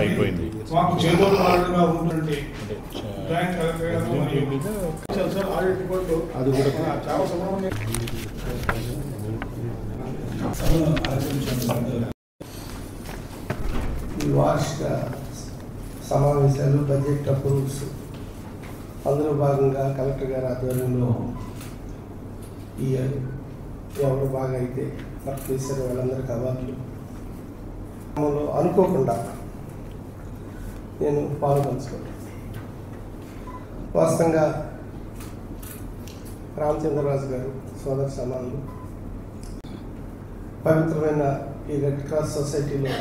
అయిపోయింది. మాకు చేదోడుగా ఉంటుంది జాయింట్ కలెక్టర్ అది కూడా చాలా ఈ వార్షిక సమావేశాలు బడ్జెట్ అప్రూవ్స్ అందులో భాగంగా కలెక్టర్ గారి ఆధ్వర్యంలో ఈ ఎవరు బాగా అయితే వర్క్ చేశారు వాళ్ళందరికీ అవార్డులు అనుకోకుండా నేను పాల్గొంచుకున్నాను. వాస్తవంగా రామచంద్రరాజు గారు సోదర సమానులు పవిత్రమైన ఈ రెడ్ క్రాస్ సొసైటీలో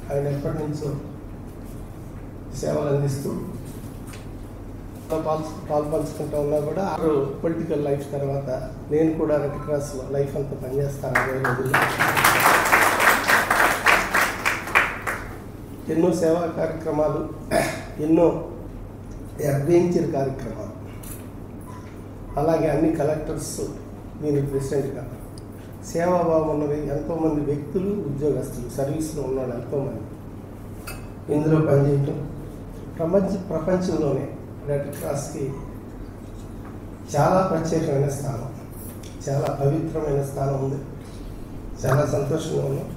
ఆయన ఎప్పటి నుంచో సేవలు అందిస్తూ పాల్పంచుకుంటూ ఉన్నా కూడా పొలిటికల్ లైఫ్ తర్వాత నేను కూడా రెడ్ క్రాస్లో లైఫ్ అంతా పనిచేస్తాను. 20 రోజుల్లో ఎన్నో సేవా కార్యక్రమాలు, ఎన్నో అడ్వెంచర్ కార్యక్రమాలు, అలాగే అన్ని కలెక్టర్స్ దీని ప్రెసిడెంట్గా సేవాభావం ఉన్నవి ఎంతోమంది వ్యక్తులు, ఉద్యోగస్తులు, సర్వీస్లో ఉన్నాడు ఎంతోమంది ఇందులో పనిచేయటం ప్రపంచంలోనే రెడ్ క్రాస్కి చాలా ప్రత్యేకమైన స్థానం, చాలా పవిత్రమైన స్థానం ఉంది. చాలా సంతోషంగా ఉన్నాం.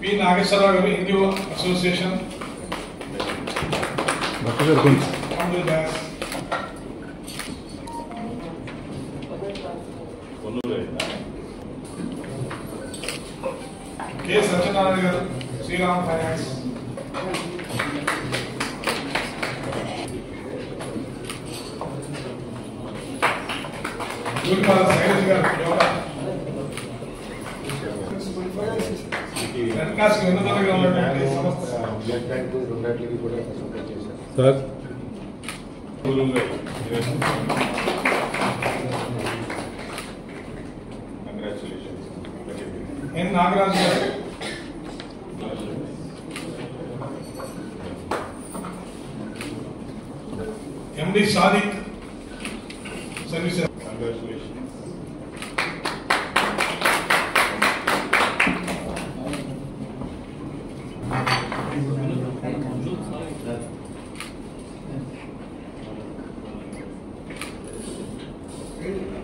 పి నాగేశ్వరరావు గారు హిందూ అసోసియేషన్ కె సత్యనారాయణ గారు శ్రీరామ్ ఫైనాన్స్ శైలజ్ గారు యోగా రెడ్ క్రాస్ వెన్నుదన్నుగా ఉన్నటువంటి సంస్థ బ్లడ్ బ్యాంక్ రెండింటికి కూడా సపోర్ట్ చేశారు సార్. ఎన్ నాగరాజు గారు ఎండి సాదిక్ సర్వీస్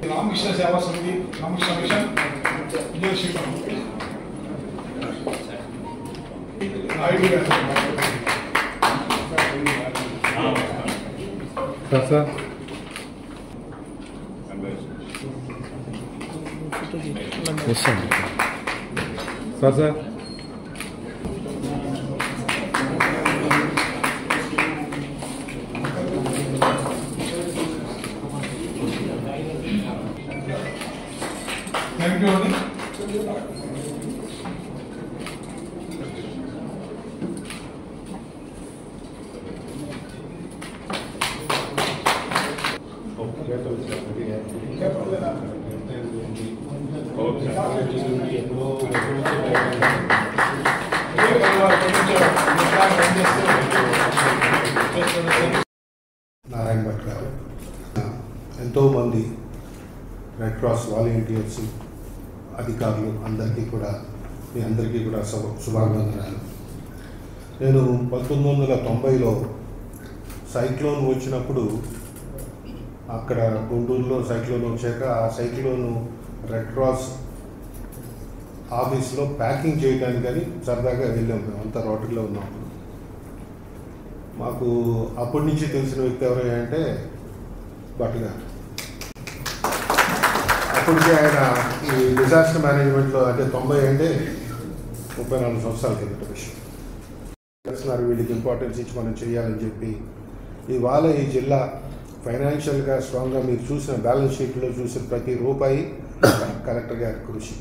రామకృష్ణ సేవా సమితి రామకృష్ణ మిషన్ విజయశీలం నాయుడు గారు sir sir sir thank you అండి. నారాయణ భట్ గారు ఎంతోమంది రెడ్ క్రాస్ వాలంటీర్స్ అధికారులు అందరికీ కూడా మీ అందరికీ కూడా శుభాభివందనాలు. నేను 1990లో సైక్లోన్ వచ్చినప్పుడు అక్కడ గుంటూరులో సైక్లోన్ వచ్చాక ఆ సైక్లోన్ రెడ్ క్రాస్ ఆఫీస్లో ప్యాకింగ్ చేయడానికి కానీ సరదాగా వెళ్ళాం. మేము అంతా రోటరీలో ఉన్నాము. మాకు అప్పటి నుంచి తెలిసిన వ్యక్తి ఎవరైనా అంటే భట్ గారు. అప్పటికే ఆయన ఈ డిజాస్టర్ మేనేజ్మెంట్లో అంటే 90 అంటే 34 సంవత్సరాల కిందట విషయం చేస్తున్నారు. వీళ్ళకి ఇంపార్టెన్స్ ఇచ్చి మనం చేయాలని చెప్పి ఇవాళ ఈ జిల్లా ఫైనాన్షియల్గా స్ట్రాంగ్గా మీరు చూసిన బ్యాలెన్స్ షీట్లో చూసిన ప్రతి రూపాయి కలెక్టర్ గారి కృషి.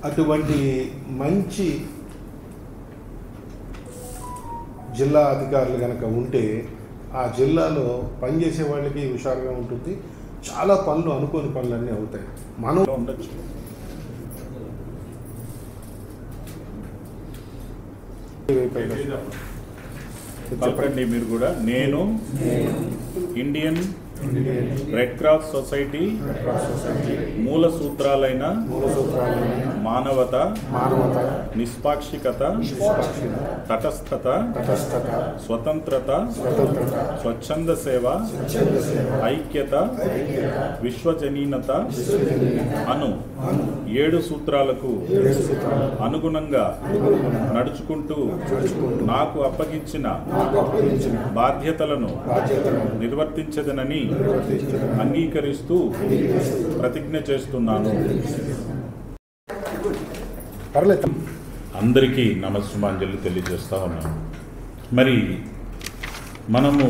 అటువంటి మంచి జిల్లా అధికారులు కనుక ఉంటే ఆ జిల్లాలో పనిచేసే వాళ్ళకి హుషారుగా ఉంటుంది. చాలా పనులు అనుకోని పనులన్నీ అవుతాయి. మనం ఉండొచ్చు. చెప్పండి మీరు కూడా. నేను ఇండియన్ రెడ్ క్రాస్ సొసైటీ మూల సూత్రాలైన మానవత, నిష్పాక్షికత, తటస్థత, స్వతంత్రత, స్వచ్ఛంద సేవ, ఐక్యత, విశ్వజనీనత అను 7 సూత్రాలకు అనుగుణంగా నడుచుకుంటూ నాకు అప్పగించిన బాధ్యతలను నిర్వర్తించదనని అంగీకరిస్తూ ప్రతిజ్ఞ చేస్తున్నాను. అందరికీ నమస్సుమాంజలి తెలియజేస్తా ఉన్నాను. మరి మనము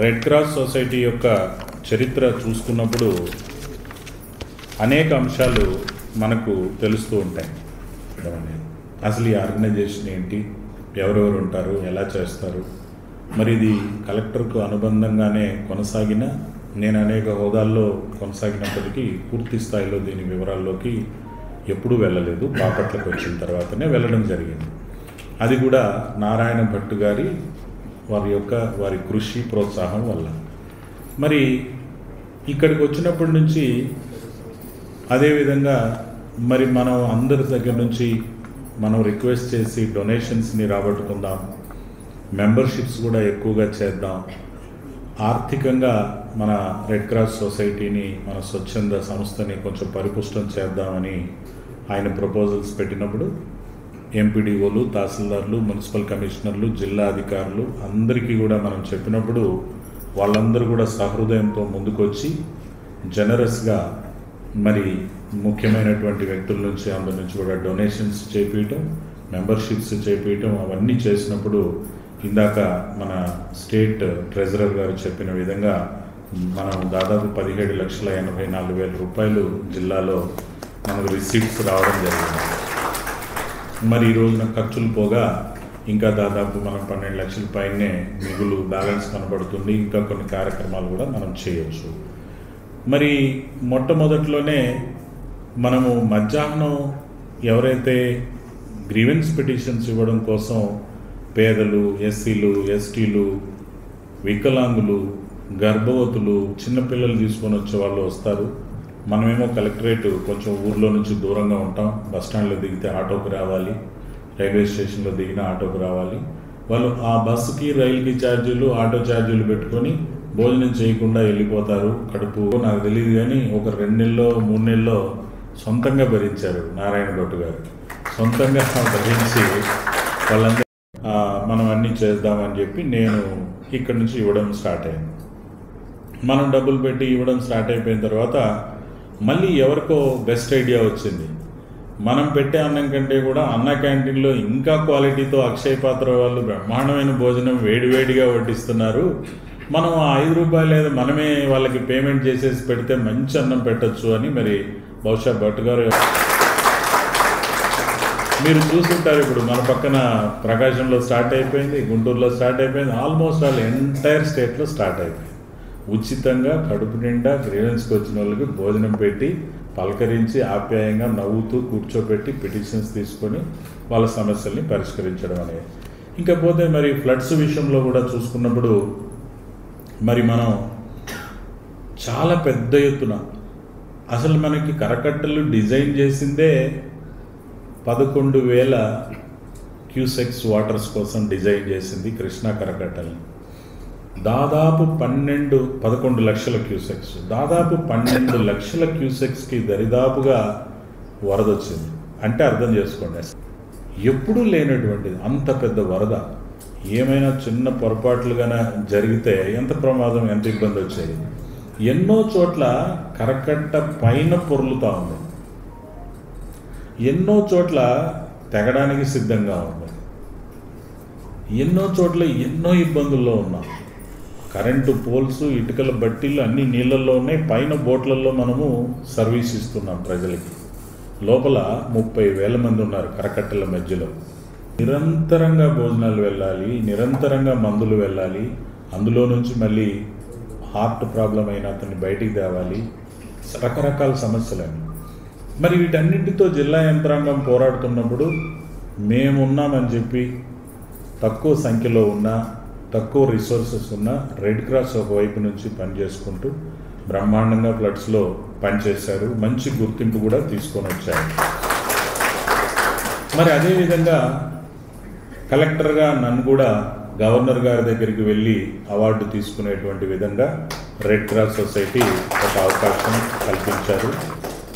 రెడ్ క్రాస్ సొసైటీ యొక్క చరిత్ర చూసుకున్నప్పుడు అనేక అంశాలు మనకు తెలుస్తూ ఉంటాయి. అసలు ఈ ఆర్గనైజేషన్ ఏంటి, ఎవరెవరు ఉంటారు, ఎలా చేస్తారు. మరి ఇది కలెక్టర్కు అనుబంధంగానే కొనసాగిన, నేను అనేక హోదాల్లో కొనసాగినప్పటికీ పూర్తి స్థాయిలో దీని వివరాల్లోకి ఎప్పుడూ వెళ్ళలేదు. బాపట్లకు వచ్చిన తర్వాతనే వెళ్ళడం జరిగింది. అది కూడా నారాయణ భట్టు గారి వారి కృషి ప్రోత్సాహం వల్ల. మరి ఇక్కడికి వచ్చినప్పటి నుంచి అదేవిధంగా మరి మనం అందరి దగ్గర నుంచి మనం రిక్వెస్ట్ చేసి డొనేషన్స్ని రాబట్టుకుందాం, మెంబర్షిప్స్ కూడా ఎక్కువగా చేద్దాం, ఆర్థికంగా మన రెడ్ క్రాస్ సొసైటీని, మన స్వచ్ఛంద సంస్థని కొంచెం పరిపుష్టం చేద్దామని ఆయన ప్రపోజల్స్ పెట్టినప్పుడు ఎంపీడీఓలు, తహసీల్దార్లు, మున్సిపల్ కమిషనర్లు, జిల్లా అధికారులు అందరికీ కూడా మనం చెప్పినప్పుడు వాళ్ళందరూ కూడా సహృదయంతో ముందుకొచ్చి జనరస్గా మరి ముఖ్యమైనటువంటి వ్యక్తుల నుంచి అందరి నుంచి కూడా డొనేషన్స్ చేపించడం, మెంబర్షిప్స్ చేపించడం, అవన్నీ చేసినప్పుడు ఇందాక మన స్టేట్ ట్రెజరర్ గారు చెప్పిన విధంగా మనం దాదాపు 17,84,000 రూపాయలు జిల్లాలో మనకు రిసీప్ట్స్ రావడం జరిగింది. మరి ఈ రోజున ఖర్చులు పోగా ఇంకా దాదాపు మనం 12 లక్షల పైనే మిగులు బ్యాలెన్స్ కనబడుతుంది. ఇంకా కొన్ని కార్యక్రమాలు కూడా మనం చేయొచ్చు. మరి మొట్టమొదట్లోనే మనము మధ్యాహ్నం ఎవరైతే గ్రీవెన్స్ పిటిషన్స్ ఇవ్వడం కోసం పేదలు, ఎస్సీలు, ఎస్టీలు, వికలాంగులు, గర్భవతులు, చిన్నపిల్లలు తీసుకొని వచ్చే వాళ్ళు వస్తారు. మనమేమో కలెక్టరేట్ కొంచెం ఊర్లో నుంచి దూరంగా ఉంటాం. బస్టాండ్లో దిగితే ఆటోకి రావాలి, రైల్వే స్టేషన్లో దిగిన ఆటోకి రావాలి. వాళ్ళు ఆ బస్సుకి, రైలుకి ఛార్జీలు, ఆటో ఛార్జీలు పెట్టుకొని భోజనం చేయకుండా వెళ్ళిపోతారు. కడుపు నాకు తెలియదు కానీ ఒక 2 నెలలో 3 నెలలో సొంతంగా భరించారు నారాయణ భట్టు గారు. సొంతంగా భరించి వాళ్ళందరూ మనం అన్నీ చేద్దామని చెప్పి నేను ఇక్కడి నుంచి ఇవ్వడం స్టార్ట్ అయింది. మనం డబ్బులు పెట్టి ఇవ్వడం స్టార్ట్ అయిపోయిన తర్వాత మళ్ళీ ఎవరికో బెస్ట్ ఐడియా వచ్చింది. మనం పెట్టే అన్నం కంటే కూడా అన్న క్యాంటీన్లో ఇంకా క్వాలిటీతో అక్షయ పాత్ర వాళ్ళు బ్రహ్మాండమైన భోజనం వేడివేడిగా వడ్డిస్తున్నారు. మనం ఆ 5 రూపాయలు లేదా మనమే వాళ్ళకి పేమెంట్ చేసేసి పెడితే మంచి అన్నం పెట్టచ్చు అని మరి బహుశా భట్ గారు మీరు చూస్తుంటారు. ఇప్పుడు మన పక్కన ప్రకాశంలో స్టార్ట్ అయిపోయింది, గుంటూరులో స్టార్ట్ అయిపోయింది, ఆల్మోస్ట్ ఆల్ ఎంటైర్ స్టేట్లో స్టార్ట్ అయిపోయింది. ఉచితంగా కడుపు నిండా గ్రీవెన్స్కి వచ్చిన వాళ్ళకి భోజనం పెట్టి పలకరించి ఆప్యాయంగా నవ్వుతూ కూర్చోబెట్టి పిటిషన్స్ తీసుకొని వాళ్ళ సమస్యల్ని పరిష్కరించడం అనేది. ఇంకా పోతే మరి ఫ్లడ్స్ విషయంలో కూడా చూసుకున్నప్పుడు మరి మనం చాలా పెద్ద ఎత్తున అసలు మనకి కరకట్టలు డిజైన్ చేసిందే 11,000 క్యూసెక్స్ వాటర్స్ కోసం డిజైన్ చేసింది కృష్ణా కరకట్టల్ని. దాదాపు 11 లక్షల క్యూసెక్స్, దాదాపు 12 లక్షల క్యూసెక్స్కి దరిదాపుగా వరద వచ్చింది. అంటే అర్థం చేసుకోండి, ఎప్పుడూ లేనటువంటిది అంత పెద్ద వరద. ఏమైనా చిన్న పొరపాట్లుగానే జరిగితే ఎంత ప్రమాదం, ఎంత ఇబ్బంది వచ్చేది. ఎన్నో చోట్ల కరకట్ట పైన పొర్లుతూ ఉంది, ఎన్నో చోట్ల తెగడానికి సిద్ధంగా ఉంది, ఎన్నో చోట్ల ఎన్నో ఇబ్బందుల్లో ఉన్నాం. కరెంటు పోల్స్, ఇటుకల బట్టీలు అన్నీ నీళ్ళల్లో ఉన్నాయి. పైన బోట్లలో మనము సర్వీస్ ఇస్తున్నాం ప్రజలకి. లోపల 30,000 మంది ఉన్నారు కరకట్టల మధ్యలో. నిరంతరంగా భోజనాలు వెళ్ళాలి, నిరంతరంగా మందులు వెళ్ళాలి. అందులో నుంచి మళ్ళీ హార్ట్ ప్రాబ్లం అయిన అతన్ని బయటికి తేవాలి, రకరకాల సమస్యలని. మరి వీటన్నింటితో జిల్లా యంత్రాంగం పోరాడుతున్నప్పుడు మేమున్నామని చెప్పి తక్కువ సంఖ్యలో ఉన్న, తక్కువ రిసోర్సెస్ ఉన్న రెడ్ క్రాస్ ఒకవైపు నుంచి పనిచేసుకుంటూ బ్రహ్మాండంగా ఫ్లడ్స్లో పనిచేశారు, మంచి గుర్తింపు కూడా తీసుకొని వచ్చారు. మరి అదేవిధంగా కలెక్టర్గా నన్ను కూడా గవర్నర్ గారి దగ్గరికి వెళ్ళి అవార్డు తీసుకునేటువంటి విధంగా రెడ్ క్రాస్ సొసైటీ ఒక అవకాశం కల్పించారు.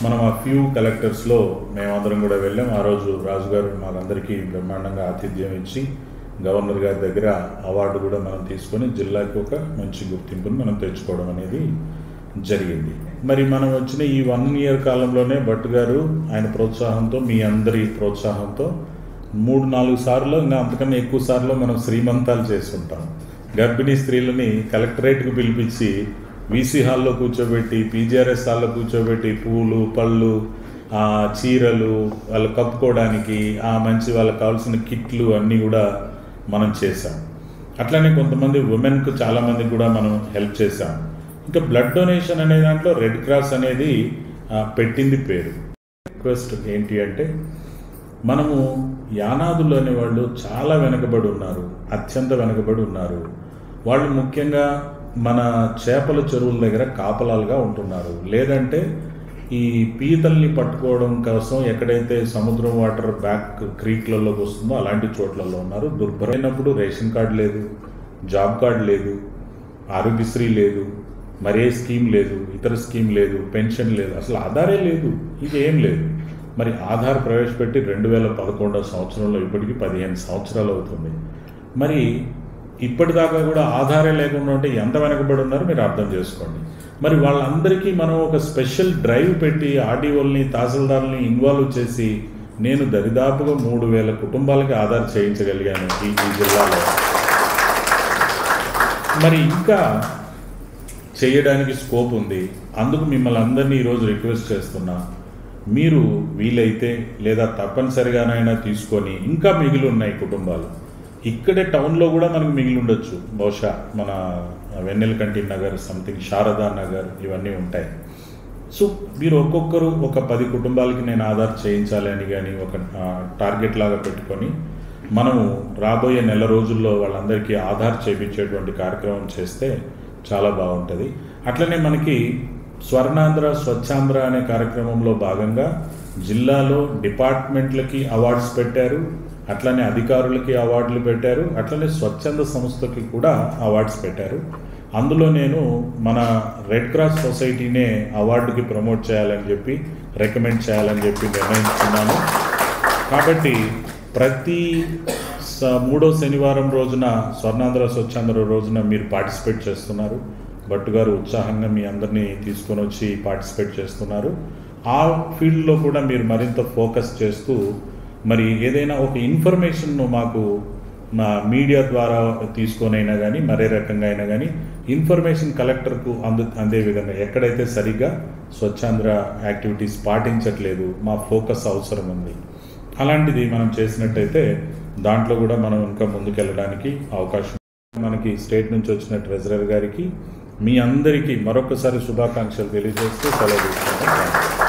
మనం ఆ ఫ్యూ కలెక్టర్స్లో మేమందరం కూడా వెళ్ళాం. ఆ రోజు రాజుగారు మాకందరికీ బ్రహ్మాండంగా ఆతిథ్యం ఇచ్చి గవర్నర్ గారి దగ్గర అవార్డు కూడా మనం తీసుకొని జిల్లాకి ఒక మంచి గుర్తింపుని మనం తెచ్చుకోవడం అనేది జరిగింది. మరి మనం వచ్చిన ఈ 1 year కాలంలోనే భట్ గారు ఆయన ప్రోత్సాహంతో, మీ అందరి ప్రోత్సాహంతో 3-4 సార్లు, ఇంకా అంతకన్నా ఎక్కువ సార్లు మనం శ్రీమంతాలు చేస్తుంటాం. గర్భిణీ స్త్రీలని కలెక్టరేట్కి పిలిపించి వీసీ హాల్లో కూర్చోబెట్టి, పీజీఆర్ఎస్ హాల్లో కూర్చోబెట్టి పూలు, పళ్ళు, చీరలు వాళ్ళు కప్పుకోవడానికి, మంచి వాళ్ళకి కావాల్సిన కిట్లు అన్నీ కూడా మనం చేసాం. అట్లనే కొంతమంది ఉమెన్కు చాలామందికి కూడా మనం హెల్ప్ చేసాం. ఇంకా బ్లడ్ డొనేషన్ అనే దాంట్లో రెడ్ క్రాస్ అనేది పెట్టింది పేరు. రిక్వెస్ట్ ఏంటి అంటే, మనము యానాదులు అనేవాళ్ళు చాలా వెనకబడి ఉన్నారు, అత్యంత వెనకబడి ఉన్నారు. వాళ్ళు ముఖ్యంగా మన చేపల చెరువుల దగ్గర కాపలాలుగా ఉంటున్నారు. లేదంటే ఈ పీతల్ని పట్టుకోవడం కోసం ఎక్కడైతే సముద్రం వాటర్ బ్యాక్ క్రీక్లలోకి వస్తుందో అలాంటి చోట్లలో ఉన్నారు. దుర్భరమైనప్పుడు రేషన్ కార్డు లేదు, జాబ్ కార్డు లేదు, ఆరోగ్యశ్రీ లేదు, మరే స్కీమ్ లేదు, ఇతర స్కీమ్ లేదు, పెన్షన్ లేదు, అసలు ఆధారే లేదు, ఇది ఏం లేదు. మరి ఆధార్ ప్రవేశపెట్టి 2011వ సంవత్సరంలో ఇప్పటికీ 15 సంవత్సరాలు అవుతుంది. మరి ఇప్పటిదాకా కూడా ఆధారే లేకుండా ఉంటే ఎంత వెనకబడి ఉన్నారో మీరు అర్థం చేసుకోండి. మరి వాళ్ళందరికీ మనం ఒక స్పెషల్ డ్రైవ్ పెట్టి ఆర్డీఓల్ని, తహసీల్దార్ని ఇన్వాల్వ్ చేసి నేను దరిదాపుగా 3000 కుటుంబాలకి ఆధార్ చేయించగలిగాను ఈ జిల్లాలో. మరి ఇంకా చేయడానికి స్కోప్ ఉంది. అందుకు మిమ్మల్ని అందరినీ ఈరోజు రిక్వెస్ట్ చేస్తున్నా, మీరు వీలైతే లేదా తప్పనిసరిగానైనా తీసుకొని, ఇంకా మిగిలి ఉన్నాయి కుటుంబాలు ఇక్కడే టౌన్లో కూడా మనకు మిగిలి ఉండొచ్చు. బహుశా మన వెన్నెలకంటి నగర్, సంథింగ్ శారదా నగర్, ఇవన్నీ ఉంటాయి. సో మీరు ఒక్కొక్కరు ఒక 10 కుటుంబాలకి నేను ఆధార్ చేయించాలి అని కానీ ఒక టార్గెట్ లాగా పెట్టుకొని మనము రాబోయే నెల రోజుల్లో వాళ్ళందరికీ ఆధార్ చేయించేటువంటి కార్యక్రమం చేస్తే చాలా బాగుంటుంది. అట్లనే మనకి స్వర్ణాంధ్ర, స్వచ్ఛాంధ్ర అనే కార్యక్రమంలో భాగంగా జిల్లాలో డిపార్ట్మెంట్లకి అవార్డ్స్ పెట్టారు, అట్లనే అధికారులకి అవార్డులు పెట్టారు, అట్లనే స్వచ్ఛంద సంస్థకి కూడా అవార్డ్స్ పెట్టారు. అందులో నేను మన రెడ్ క్రాస్ సొసైటీనే అవార్డుకి ప్రమోట్ చేయాలని చెప్పి, రికమెండ్ చేయాలని చెప్పి నిర్ణయించుకున్నాను. కాబట్టి ప్రతి 3వ శనివారం రోజున, స్వర్ణాంధ్ర స్వచ్ఛాంధ్ర రోజున మీరు పార్టిసిపేట్ చేస్తున్నారు. భట్ గారు ఉత్సాహంగా మీ అందరినీ తీసుకొని వచ్చి పార్టిసిపేట్ చేస్తున్నారు. ఆ ఫీల్డ్లో కూడా మీరు మరింత ఫోకస్ చేస్తూ మరి ఏదైనా ఒక ఇన్ఫర్మేషన్ను మాకు మా మీడియా ద్వారా తీసుకొనైనా కానీ మరే రకంగా అయినా కానీ ఇన్ఫర్మేషన్ కలెక్టర్కు అందే విధంగా ఎక్కడైతే సరిగ్గా స్వచ్ఛాంధ్ర యాక్టివిటీస్ పాటించట్లేదు, మా ఫోకస్ అవసరం ఉంది. అలాంటిది మనం చేసినట్టయితే దాంట్లో కూడా మనం ఇంకా ముందుకెళ్ళడానికి అవకాశం. మనకి స్టేట్ నుంచి వచ్చిన ట్రెజరర్ గారికి, మీ అందరికీ మరొకసారి శుభాకాంక్షలు తెలియజేస్తూ సెలవు తీసుకుంటాం.